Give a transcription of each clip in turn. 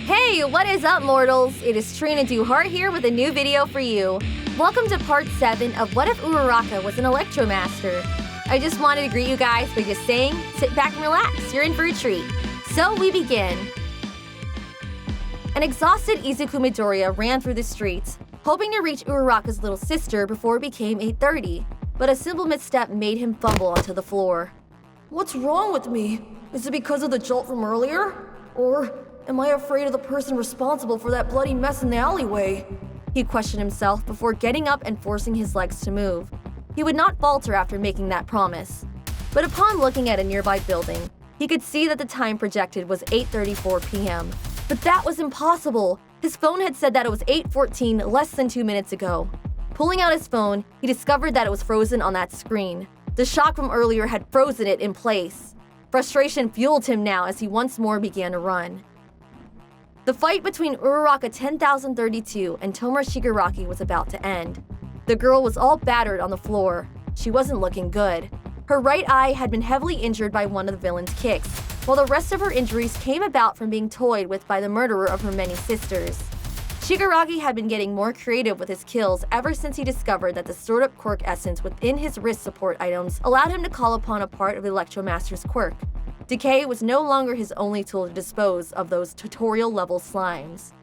Hey, what is up, mortals? It is Trina Duhart here with a new video for you. Welcome to part 7 of What If Uraraka Was an Electromaster? I just wanted to greet you guys by just saying, sit back and relax, you're in for a treat. So we begin. An exhausted Izuku Midoriya ran through the streets, hoping to reach Uraraka's little sister before it became 8:30, but a simple misstep made him fumble onto the floor. What's wrong with me? Is it because of the jolt from earlier? Or am I afraid of the person responsible for that bloody mess in the alleyway? He questioned himself before getting up and forcing his legs to move. He would not falter after making that promise. But upon looking at a nearby building, he could see that the time projected was 8:34 p.m. But that was impossible. His phone had said that it was 8:14 less than 2 minutes ago. Pulling out his phone, he discovered that it was frozen on that screen. The shock from earlier had frozen it in place. Frustration fueled him now as he once more began to run. The fight between Uraraka 10,032 and Tomura Shigaraki was about to end. The girl was all battered on the floor. She wasn't looking good. Her right eye had been heavily injured by one of the villain's kicks, while the rest of her injuries came about from being toyed with by the murderer of her many sisters. Shigaraki had been getting more creative with his kills ever since he discovered that the stored-up quirk essence within his wrist support items allowed him to call upon a part of the Electromaster's quirk. Decay was no longer his only tool to dispose of those tutorial-level slimes.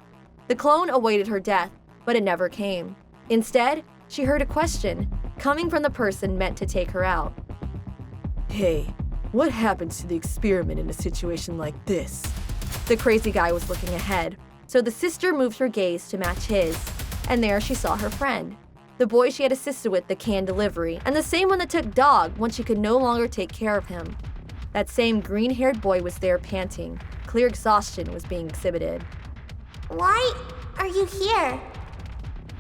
The clone awaited her death, but it never came. Instead, she heard a question, coming from the person meant to take her out. Hey, what happens to the experiment in a situation like this? The crazy guy was looking ahead, so the sister moved her gaze to match his, and there she saw her friend, the boy she had assisted with the can delivery, and the same one that took Dog once she could no longer take care of him. That same green-haired boy was there panting. Clear exhaustion was being exhibited. Why are you here?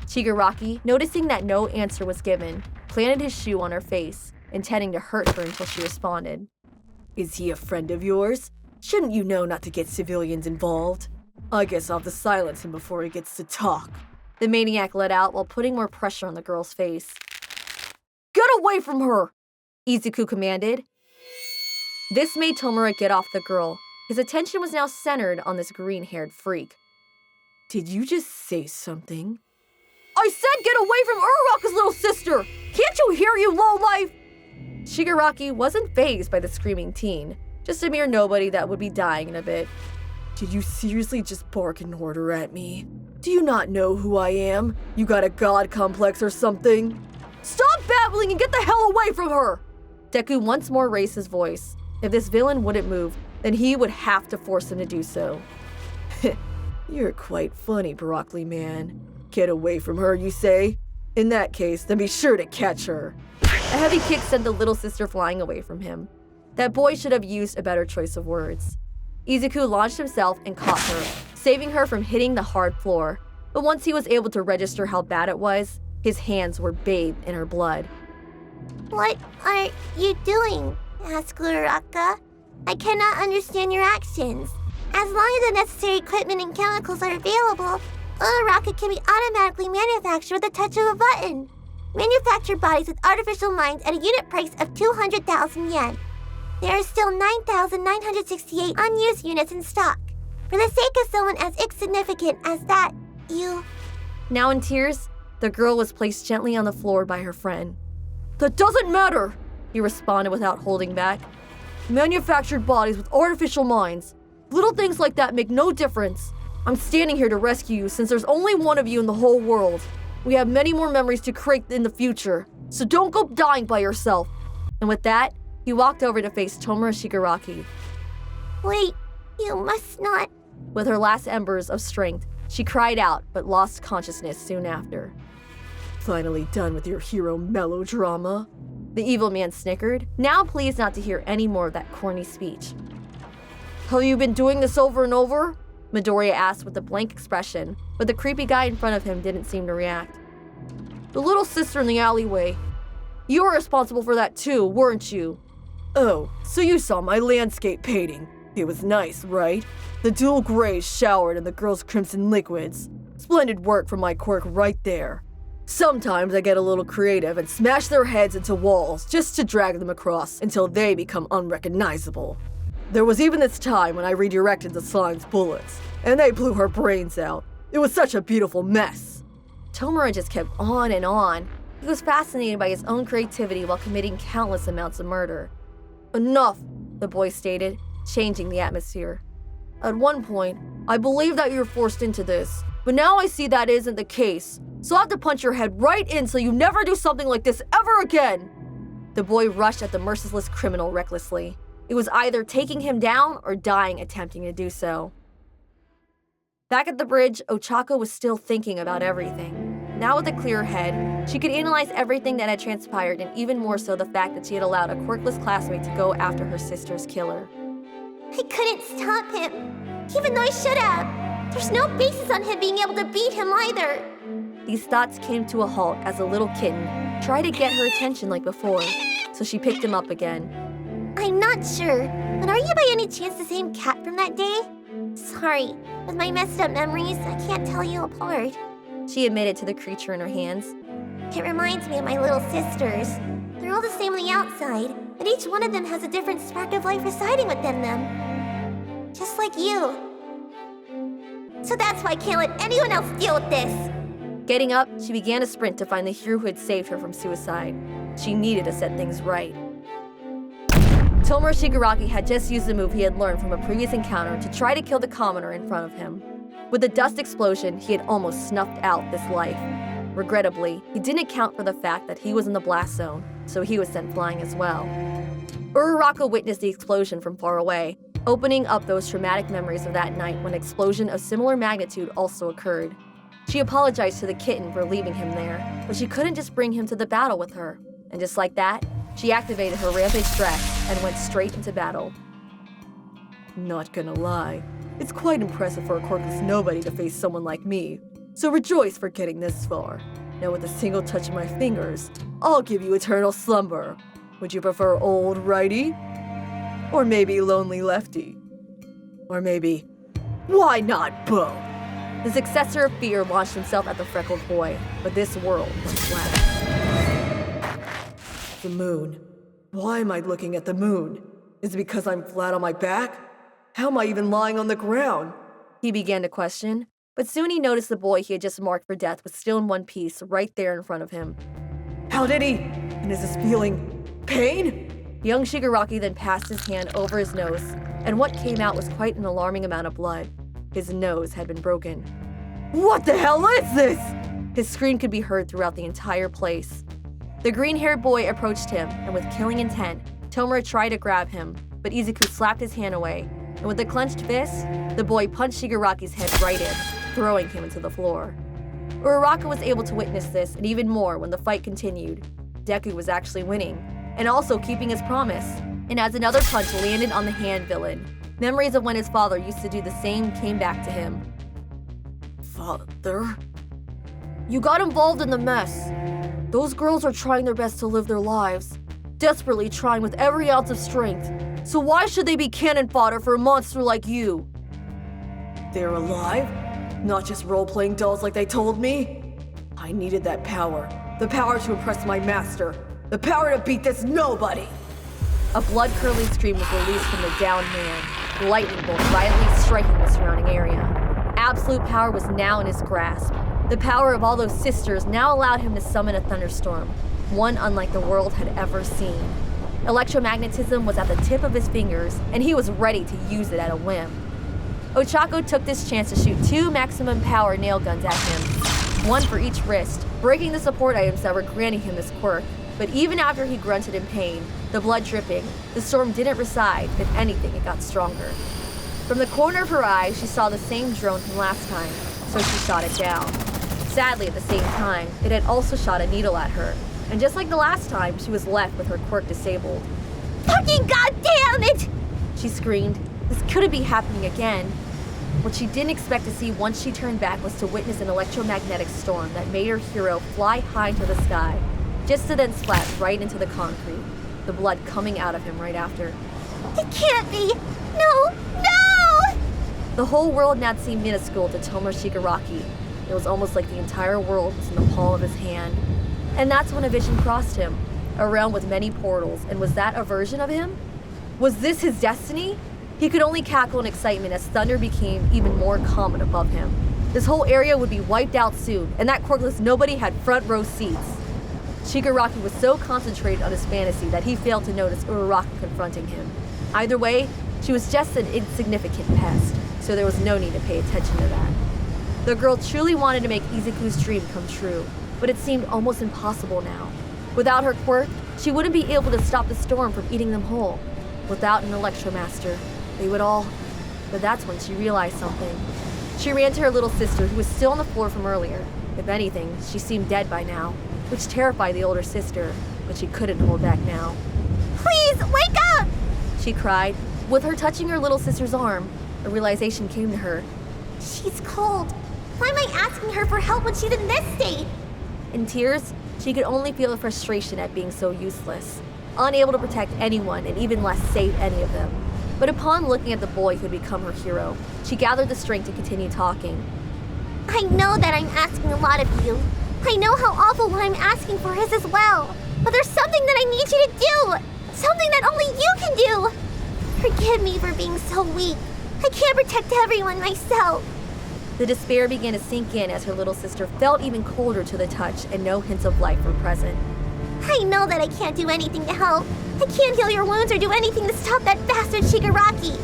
Shigaraki, noticing that no answer was given, planted his shoe on her face, intending to hurt her until she responded. Is he a friend of yours? Shouldn't you know not to get civilians involved? I guess I'll have to silence him before he gets to talk. The maniac let out while putting more pressure on the girl's face. Get away from her! Izuku commanded. This made Tomura get off the girl. His attention was now centered on this green-haired freak. Did you just say something? I said get away from Uraraka's little sister! Can't you hear, you lowlife? Shigaraki wasn't fazed by the screaming teen, just a mere nobody that would be dying in a bit. Did you seriously just bark an order at me? Do you not know who I am? You got a god complex or something? Stop babbling and get the hell away from her! Deku once more raised his voice. If this villain wouldn't move, then he would have to force him to do so. You're quite funny, broccoli man. Get away from her, you say? In that case, then be sure to catch her. A heavy kick sent the little sister flying away from him. That boy should have used a better choice of words. Izuku launched himself and caught her, saving her from hitting the hard floor. But once he was able to register how bad it was, his hands were bathed in her blood. What are you doing? Asked Uraraka. I cannot understand your actions. As long as the necessary equipment and chemicals are available, Uraraka can be automatically manufactured with the touch of a button. Manufacture bodies with artificial minds at a unit price of 200,000 yen. There are still 9,968 unused units in stock. For the sake of someone as insignificant as that, you... Now in tears, the girl was placed gently on the floor by her friend. That doesn't matter, he responded without holding back. Manufactured bodies with artificial minds. Little things like that make no difference. I'm standing here to rescue you since there's only one of you in the whole world. We have many more memories to create in the future, so don't go dying by yourself. And with that, he walked over to face Tomura Shigaraki. Wait, you must not. With her last embers of strength, she cried out but lost consciousness soon after. Finally done with your hero melodrama? The evil man snickered, now pleased not to hear any more of that corny speech. Have you been doing this over and over? Midoriya asked with a blank expression, but the creepy guy in front of him didn't seem to react. The little sister in the alleyway. You were responsible for that too, weren't you? Oh, so you saw my landscape painting. It was nice, right? The dual grays showered in the girl's crimson liquids. Splendid work from my quirk right there. Sometimes I get a little creative and smash their heads into walls just to drag them across until they become unrecognizable. There was even this time when I redirected the slime's bullets, and they blew her brains out. It was such a beautiful mess. Tomura just kept on and on. He was fascinated by his own creativity while committing countless amounts of murder. Enough, the boy stated, changing the atmosphere. At one point, I believed that you were forced into this, but now I see that isn't the case. So I have to punch your head right in so you never do something like this ever again. The boy rushed at the merciless criminal recklessly. It was either taking him down or dying attempting to do so. Back at the bridge, Ochako was still thinking about everything. Now with a clearer head, she could analyze everything that had transpired and even more so the fact that she had allowed a quirkless classmate to go after her sister's killer. I couldn't stop him, even though I should have. There's no basis on him being able to beat him either. These thoughts came to a halt as the little kitten tried to get her attention like before, so she picked him up again. I'm not sure, but are you by any chance the same cat from that day? Sorry, with my messed up memories, I can't tell you apart. She admitted to the creature in her hands. It reminds me of my little sisters. They're all the same on the outside, but each one of them has a different spark of life residing within them. Just like you. So that's why I can't let anyone else deal with this. Getting up, she began a sprint to find the hero who had saved her from suicide. She needed to set things right. Tomura Shigaraki had just used the move he had learned from a previous encounter to try to kill the commoner in front of him. With the dust explosion, he had almost snuffed out this life. Regrettably, he didn't account for the fact that he was in the blast zone, so he was sent flying as well. Uraraka witnessed the explosion from far away, opening up those traumatic memories of that night when an explosion of similar magnitude also occurred. She apologized to the kitten for leaving him there, but she couldn't just bring him to the battle with her. And just like that, she activated her rampage dress and went straight into battle. Not gonna lie, it's quite impressive for a quirkless nobody to face someone like me. So rejoice for getting this far. Now with a single touch of my fingers, I'll give you eternal slumber. Would you prefer old righty? Or maybe lonely lefty? Or maybe, why not both? The successor of fear launched himself at the freckled boy, but this world went flat. The moon. Why am I looking at the moon? Is it because I'm flat on my back? How am I even lying on the ground? He began to question, but soon he noticed the boy he had just marked for death was still in one piece right there in front of him. How did he? And is this feeling pain? Young Shigaraki then passed his hand over his nose, and what came out was quite an alarming amount of blood. His nose had been broken. What the hell is this? His scream could be heard throughout the entire place. The green-haired boy approached him, and with killing intent, Tomura tried to grab him, but Izuku slapped his hand away, and with a clenched fist, the boy punched Shigaraki's head right in, throwing him into the floor. Uraraka was able to witness this, and even more when the fight continued. Deku was actually winning, and also keeping his promise. And as another punch landed on the hand villain, memories of when his father used to do the same came back to him. Father? You got involved in the mess. Those girls are trying their best to live their lives, desperately trying with every ounce of strength. So why should they be cannon fodder for a monster like you? They're alive? Not just role-playing dolls like they told me? I needed that power. The power to impress my master. The power to beat this nobody! A blood-curdling scream was released from the downed man, lightning bolt violently striking the surrounding area. Absolute power was now in his grasp. The power of all those sisters now allowed him to summon a thunderstorm, one unlike the world had ever seen. Electromagnetism was at the tip of his fingers, and he was ready to use it at a whim. Ochako took this chance to shoot 2 maximum power nail guns at him, one for each wrist, breaking the support items that were granting him this quirk. But even after he grunted in pain, the blood dripping, the storm didn't recede. If anything, it got stronger. From the corner of her eye, she saw the same drone from last time, so she shot it down. Sadly, at the same time, it had also shot a needle at her, and just like the last time, she was left with her quirk disabled. Fucking goddamn it! She screamed. This couldn't be happening again. What she didn't expect to see once she turned back was to witness an electromagnetic storm that made her hero fly high into the sky, just to then splat right into the concrete, the blood coming out of him right after. It can't be! No! No! The whole world now seemed minuscule to Tomura Shigaraki. It was almost like the entire world was in the palm of his hand. And that's when a vision crossed him, a realm with many portals, and was that a version of him? Was this his destiny? He could only cackle in excitement as thunder became even more common above him. This whole area would be wiped out soon, and that quirkless nobody had front row seats. Shigaraki was so concentrated on his fantasy that he failed to notice Uraraka confronting him. Either way, she was just an insignificant pest, so there was no need to pay attention to that. The girl truly wanted to make Izuku's dream come true, but it seemed almost impossible now. Without her quirk, she wouldn't be able to stop the storm from eating them whole. Without an Electromaster, they would all... But that's when she realized something. She ran to her little sister, who was still on the floor from earlier. If anything, she seemed dead by now, which terrified the older sister, but she couldn't hold back now. Please, wake up! She cried. With her touching her little sister's arm, a realization came to her. She's cold. Why am I asking her for help when she's in this state? In tears, she could only feel the frustration at being so useless, unable to protect anyone and even less save any of them. But upon looking at the boy who had become her hero, she gathered the strength to continue talking. I know that I'm asking a lot of you. I know how awful what I'm asking for is as well. But there's something that I need you to do. Something that only you can do. Forgive me for being so weak. I can't protect everyone myself. The despair began to sink in as her little sister felt even colder to the touch and no hints of life were present. I know that I can't do anything to help. I can't heal your wounds or do anything to stop that bastard Shigaraki.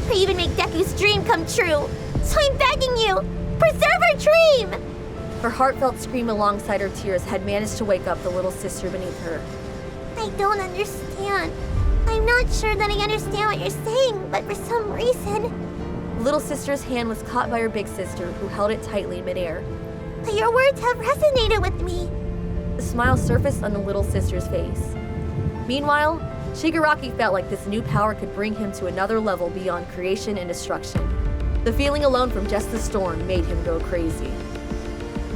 Or even make Deku's dream come true. So I'm begging you, preserve her dream! Her heartfelt scream alongside her tears had managed to wake up the little sister beneath her. I don't understand. I'm not sure that I understand what you're saying, but for some reason... Little sister's hand was caught by her big sister, who held it tightly in midair. But your words have resonated with me. A smile surfaced on the little sister's face. Meanwhile, Shigaraki felt like this new power could bring him to another level beyond creation and destruction. The feeling alone from just the storm made him go crazy.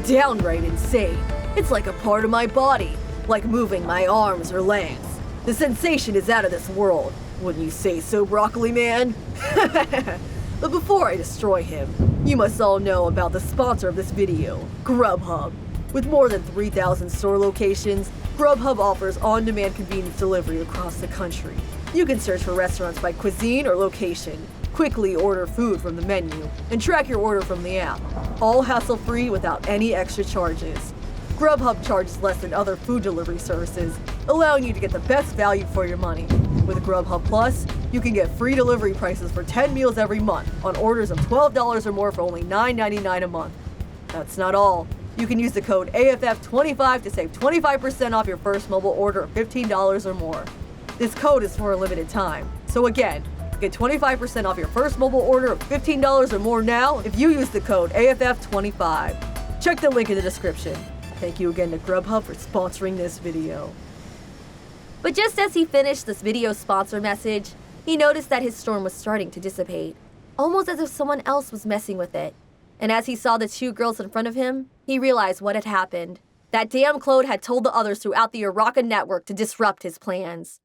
Downright insane. It's like a part of my body, like moving my arms or legs. The sensation is out of this world. Wouldn't you say so, Broccoli Man? But before I destroy him, you must all know about the sponsor of this video, Grubhub. With more than 3,000 store locations, Grubhub offers on-demand convenience delivery across the country. You can search for restaurants by cuisine or location, quickly order food from the menu, and track your order from the app, all hassle-free without any extra charges. Grubhub charges less than other food delivery services, allowing you to get the best value for your money. With Grubhub Plus, you can get free delivery prices for 10 meals every month on orders of $12 or more for only $9.99 a month. That's not all. You can use the code AFF25 to save 25% off your first mobile order of $15 or more. This code is for a limited time. So again, get 25% off your first mobile order of $15 or more now if you use the code AFF25. Check the link in the description. Thank you again to Grubhub for sponsoring this video. But just as he finished this video sponsor message, he noticed that his storm was starting to dissipate, almost as if someone else was messing with it. And as he saw the two girls in front of him, he realized what had happened. That damn Claude had told the others throughout the Uraraka network to disrupt his plans.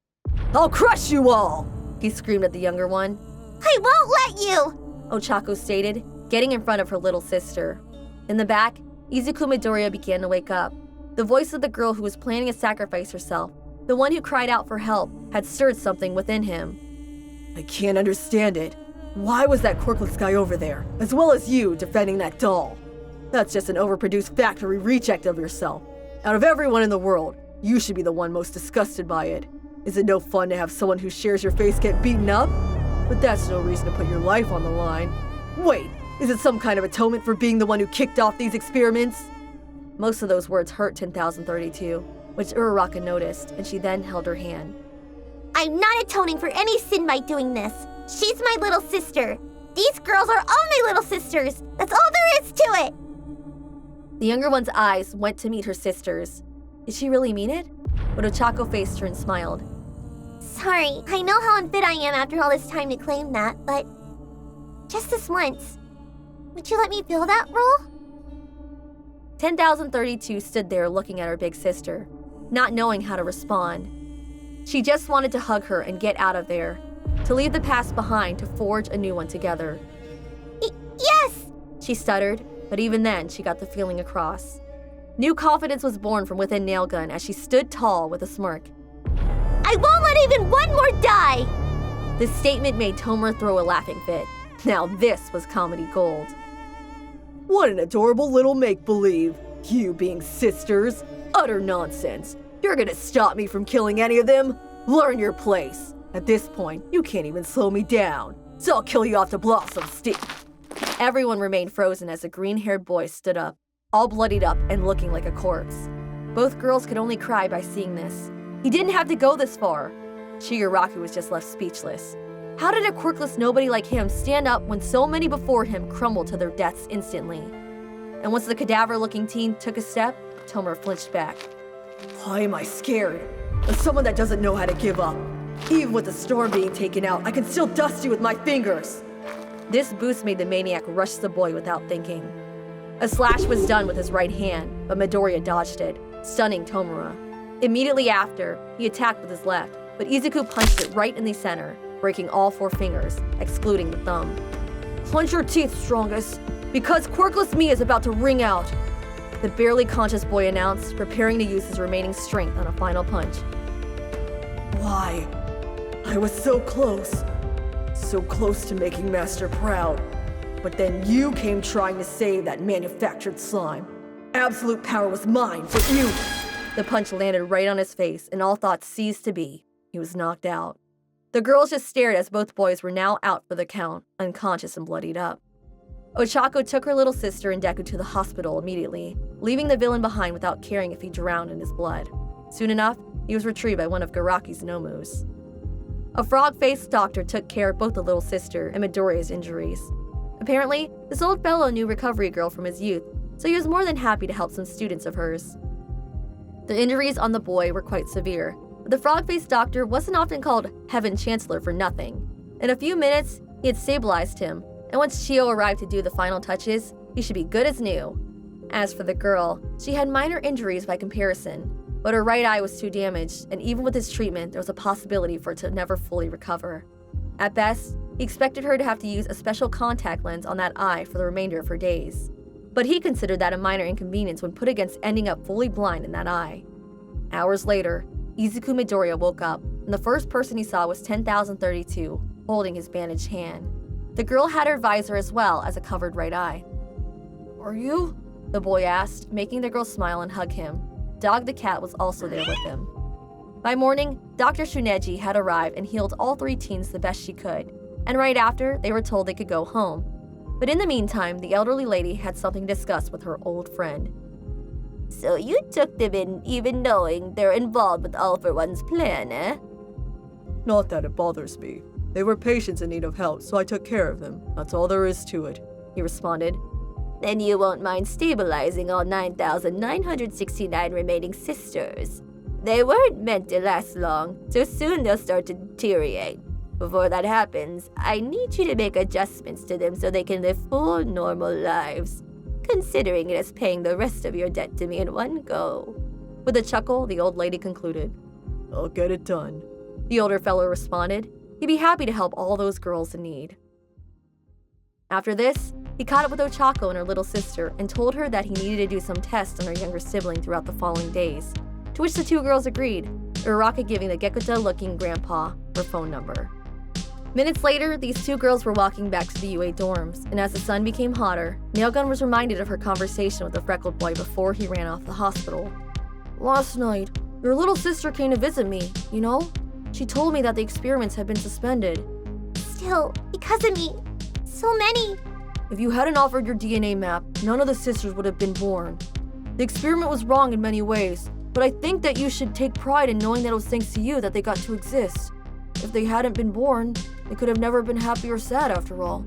I'll crush you all! He screamed at the younger one. I won't let you! Ochako stated, getting in front of her little sister. In the back, Izuku Midoriya began to wake up. The voice of the girl who was planning to sacrifice herself, the one who cried out for help, had stirred something within him. I can't understand it. Why was that quirkless guy over there, as well as you, defending that doll? That's just an overproduced factory reject of yourself. Out of everyone in the world, you should be the one most disgusted by it. Is it no fun to have someone who shares your face get beaten up? But that's no reason to put your life on the line. Wait, is it some kind of atonement for being the one who kicked off these experiments? Most of those words hurt 10,032, which Uraraka noticed, and she then held her hand. I'm not atoning for any sin by doing this. She's my little sister. These girls are all my little sisters. That's all there is to it. The younger one's eyes went to meet her sister's. Did she really mean it? But Ochako faced her and smiled. Sorry, I know how unfit I am after all this time to claim that, but just this once, would you let me fill that role? 10,032 stood there looking at her big sister, not knowing how to respond. She just wanted to hug her and get out of there, to leave the past behind to forge a new one together. Yes! She stuttered, but even then she got the feeling across. New confidence was born from within Railgun as she stood tall with a smirk. I won't let even one more die! This statement made Tomura throw a laughing fit. Now this was comedy gold. What an adorable little make-believe. You being sisters? Utter nonsense. You're gonna stop me from killing any of them? Learn your place. At this point, you can't even slow me down. So I'll kill you off to Blossom Stick. Everyone remained frozen as a green-haired boy stood up, all bloodied up and looking like a corpse. Both girls could only cry by seeing this. He didn't have to go this far. Uraraka was just left speechless. How did a quirkless nobody like him stand up when so many before him crumbled to their deaths instantly? And once the cadaver-looking teen took a step, Tomura flinched back. Why am I scared? As someone that doesn't know how to give up. Even with the storm being taken out, I can still dust you with my fingers. This boost made the maniac rush the boy without thinking. A slash was done with his right hand, but Midoriya dodged it, stunning Tomura. Immediately after, he attacked with his left, but Izuku punched it right in the center, breaking all 4 fingers, excluding the thumb. Clench your teeth, strongest, because quirkless me is about to ring out. The barely conscious boy announced, preparing to use his remaining strength on a final punch. Why? I was so close. So close to making Master proud. But then you came trying to save that manufactured slime. Absolute power was mine, but you... The punch landed right on his face, and all thoughts ceased to be. He was knocked out. The girls just stared as both boys were now out for the count, unconscious and bloodied up. Ochako took her little sister and Deku to the hospital immediately, leaving the villain behind without caring if he drowned in his blood. Soon enough, he was retrieved by one of Garaki's Nomus. A frog-faced doctor took care of both the little sister and Midoriya's injuries. Apparently, this old fellow knew Recovery Girl from his youth, so he was more than happy to help some students of hers. The injuries on the boy were quite severe, but the frog-faced doctor wasn't often called Heaven Chancellor for nothing. In a few minutes, he had stabilized him, and once Chio arrived to do the final touches, he should be good as new. As for the girl, she had minor injuries by comparison, but her right eye was too damaged, and even with his treatment, there was a possibility for it to never fully recover. At best, he expected her to have to use a special contact lens on that eye for the remainder of her days. But he considered that a minor inconvenience when put against ending up fully blind in that eye. Hours later, Izuku Midoriya woke up, and the first person he saw was 10,032, holding his bandaged hand. The girl had her visor as well as a covered right eye. Are you? The boy asked, making the girl smile and hug him. Dog the cat was also there with him. By morning, Dr. Shuneji had arrived and healed all 3 teens the best she could, and right after, they were told they could go home. But in the meantime, the elderly lady had something to discuss with her old friend. So you took them in even knowing they're involved with All for One's plan, eh? Not that it bothers me. They were patients in need of help, so I took care of them. That's all there is to it, he responded. Then you won't mind stabilizing all 9,969 remaining sisters. They weren't meant to last long, so soon they'll start to deteriorate. Before that happens, I need you to make adjustments to them so they can live full, normal lives, considering it as paying the rest of your debt to me in one go. With a chuckle, the old lady concluded. I'll get it done. The older fellow responded. He'd be happy to help all those girls in need. After this, he caught up with Ochako and her little sister and told her that he needed to do some tests on her younger sibling throughout the following days, to which the 2 girls agreed, Uraraka giving the Gekuta-looking grandpa her phone number. Minutes later, these 2 girls were walking back to the UA dorms, and as the sun became hotter, Nailgun was reminded of her conversation with the freckled boy before he ran off the hospital. Last night, your little sister came to visit me, you know? She told me that the experiments had been suspended. Still, because of me, so many. If you hadn't offered your DNA map, none of the sisters would have been born. The experiment was wrong in many ways, but I think that you should take pride in knowing that it was thanks to you that they got to exist. If they hadn't been born, they could have never been happy or sad after all.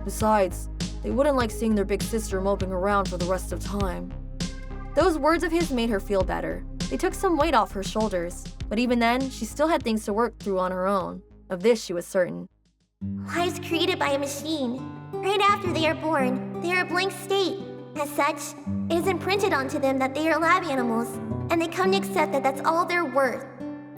Besides, they wouldn't like seeing their big sister moping around for the rest of time. Those words of his made her feel better. They took some weight off her shoulders, but even then, she still had things to work through on her own. Of this, she was certain. Lives created by a machine. Right after they are born, they are a blank state. As such, it is imprinted onto them that they are lab animals, and they come to accept that that's all they're worth.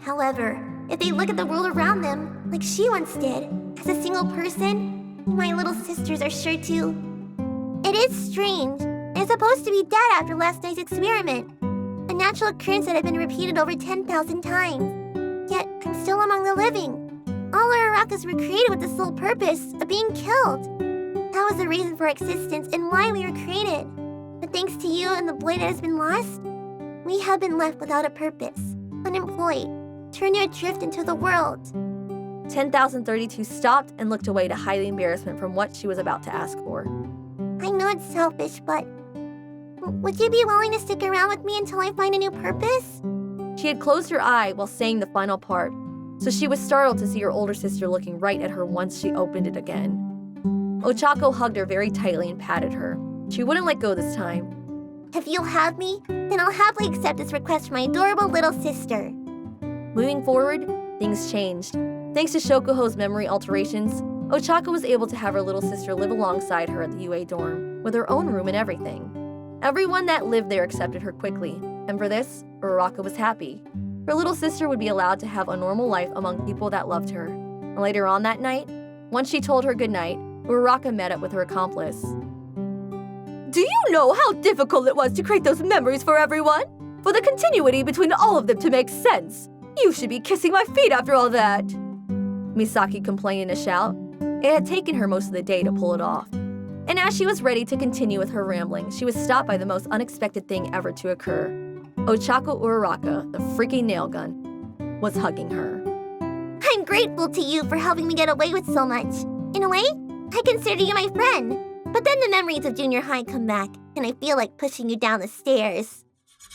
However, if they look at the world around them, like she once did, as a single person, my little sisters are sure to. It is strange. It's supposed to be dead after last night's experiment. A natural occurrence that had been repeated over 10,000 times. Yet, I'm still among the living. All Urarakas were created with the sole purpose of being killed. That was the reason for our existence and why we were created. But thanks to you and the boy that has been lost, we have been left without a purpose, unemployed, turned adrift into the world. 10,032 stopped and looked away to hide the embarrassment from what she was about to ask for. I know it's selfish, but would you be willing to stick around with me until I find a new purpose? She had closed her eye while saying the final part, so she was startled to see her older sister looking right at her once she opened it again. Ochako hugged her very tightly and patted her. She wouldn't let go this time. If you'll have me, then I'll happily accept this request from my adorable little sister. Moving forward, things changed. Thanks to Shokuho's memory alterations, Ochako was able to have her little sister live alongside her at the UA dorm, with her own room and everything. Everyone that lived there accepted her quickly, and for this, Uraraka was happy. Her little sister would be allowed to have a normal life among people that loved her. And later on that night, once she told her goodnight, Uraraka met up with her accomplice. Do you know how difficult it was to create those memories for everyone? For the continuity between all of them to make sense. You should be kissing my feet after all that. Misaki complained in a shout. It had taken her most of the day to pull it off. And as she was ready to continue with her rambling, she was stopped by the most unexpected thing ever to occur. Ochako Uraraka, the freaking nail gun, was hugging her. I'm grateful to you for helping me get away with so much. In a way, I consider you my friend. But then the memories of junior high come back, and I feel like pushing you down the stairs.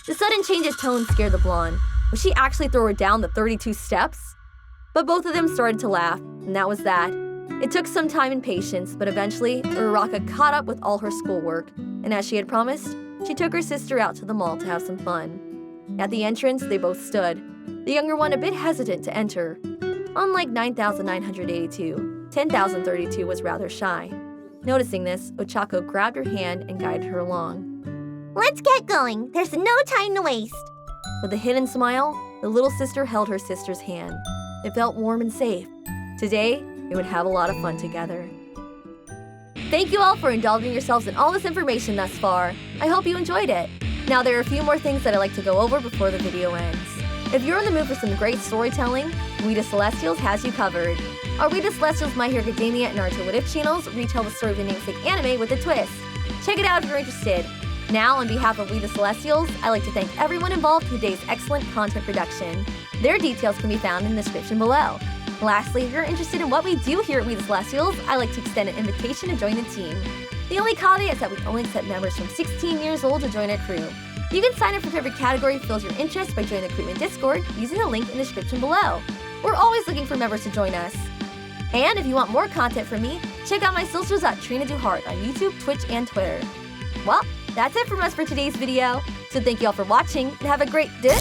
The sudden change of tone scared the blonde. Would she actually throw her down the 32 steps? But both of them started to laugh, and that was that. It took some time and patience, but eventually, Uraraka caught up with all her schoolwork, and as she had promised, she took her sister out to the mall to have some fun. At the entrance, they both stood, the younger one a bit hesitant to enter. Unlike 9,982, 10,032 was rather shy. Noticing this, Ochako grabbed her hand and guided her along. Let's get going. There's no time to waste. With a hidden smile, the little sister held her sister's hand. It felt warm and safe. Today, they would have a lot of fun together. Thank you all for indulging yourselves in all this information thus far. I hope you enjoyed it. Now there are a few more things that I'd like to go over before the video ends. If you're in the mood for some great storytelling, We the Celestials has you covered. Our We the Celestials My Hero Academia and Naruto What If channels retell the story of the namesake anime with a twist. Check it out if you're interested. Now, on behalf of We the Celestials, I'd like to thank everyone involved in today's excellent content production. Their details can be found in the description below. Lastly, if you're interested in what we do here at We the Celestials, I'd like to extend an invitation to join the team. The only caveat is that we only accept members from 16 years old to join our crew. You can sign up for whatever category fills your interest by joining the Recruitment Discord using the link in the description below. We're always looking for members to join us. And if you want more content from me, check out my socials at Trina DuHart on YouTube, Twitch, and Twitter. Well, that's it from us for today's video. So thank you all for watching and have a great day.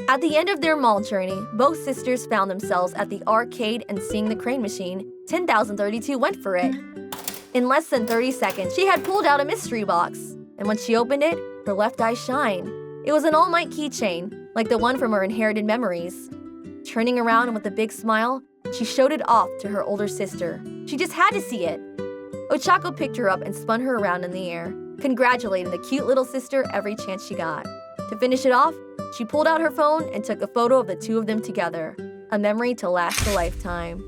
At the end of their mall journey, both sisters found themselves at the arcade and seeing the crane machine. 10,032 went for it. In less than 30 seconds, she had pulled out a mystery box. And when she opened it, her left eye shined. It was an All Might keychain, like the one from her inherited memories. Turning around and with a big smile, she showed it off to her older sister. She just had to see it. Ochako picked her up and spun her around in the air, congratulating the cute little sister every chance she got. To finish it off, she pulled out her phone and took a photo of the two of them together, a memory to last a lifetime.